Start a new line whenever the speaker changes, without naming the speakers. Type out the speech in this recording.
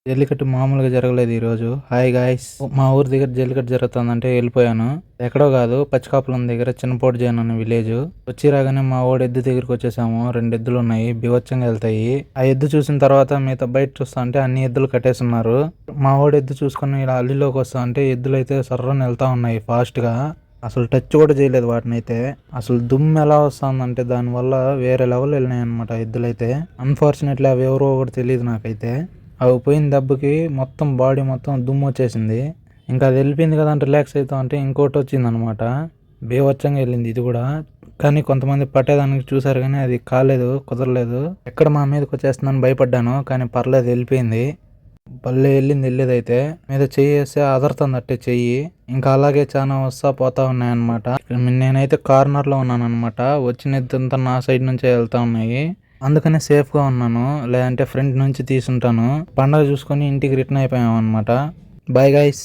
జల్లికట్టు మామూలుగా జరగలేదు ఈరోజు. హాయ్ గాయ్స్, మా ఊరి దగ్గర జల్లికట్టు జరుగుతుందంటే వెళ్ళిపోయాను. ఎక్కడో కాదు, పచ్చికాపులం దగ్గర చిన్నపోటు జైన్ అనే విలేజ్. వచ్చి రాగానే మా ఓడి ఎద్దు దగ్గరికి వచ్చేసాము. 2 ఎద్దులు ఉన్నాయి, బివచ్చంగా వెళ్తాయి. ఆ ఎద్దు చూసిన తర్వాత మిగతా బయట చూస్తా అంటే అన్ని ఎద్దులు కట్టేస్తున్నారు. మా ఓడి ఎద్దు చూసుకుని ఇలా అల్లిలోకి వస్తా అంటే ఎద్దులు అయితే సర్రని వెళ్తా ఉన్నాయి ఫాస్ట్ గా. అసలు టచ్ కూడా చేయలేదు వాటిని అయితే. అసలు దుమ్ము ఎలా వస్తుందంటే దానివల్ల వేరే లెవెల్ వెళ్ళినాయి అనమాట ఎద్దులైతే. అన్ఫార్చునేట్లీ అవి ఎవరో కూడా తెలియదు నాకైతే. అవి పోయిన దెబ్బకి మొత్తం బాడీ మొత్తం దుమ్ము వచ్చేసింది. ఇంకా అది వెళ్ళిపోయింది కదా అని రిలాక్స్ అవుతాం అంటే ఇంకోటి వచ్చింది అనమాట. బేవచ్చంగా వెళ్ళింది ఇది కూడా. కానీ కొంతమంది పట్టేదానికి చూసారు కానీ అది కాలేదు, కుదరలేదు. ఎక్కడ మా మీదకి వచ్చేస్తుందని భయపడ్డాను, కానీ పర్లేదు వెళ్ళిపోయింది. భలే వెళ్ళేదైతే. మీద చెయ్యి వేస్తే అదరుతుంది అట్టే చెయ్యి. ఇంకా అలాగే చాలా వస్తా పోతా ఉన్నాయన్నమాట. నేనైతే కార్నర్ లో ఉన్నాను అనమాట. వచ్చిన ఎద్దంతా నా సైడ్ నుంచే వెళ్తా ఉన్నాయి. అందుకనే సేఫ్ గా ఉన్నాను, లేదంటే ఫ్రంట్ నుంచి తీసుంటాను. పండగ చూసుకొని ఇంటికి రిటర్న్ అయిపోయాం అనమాట. Bye guys.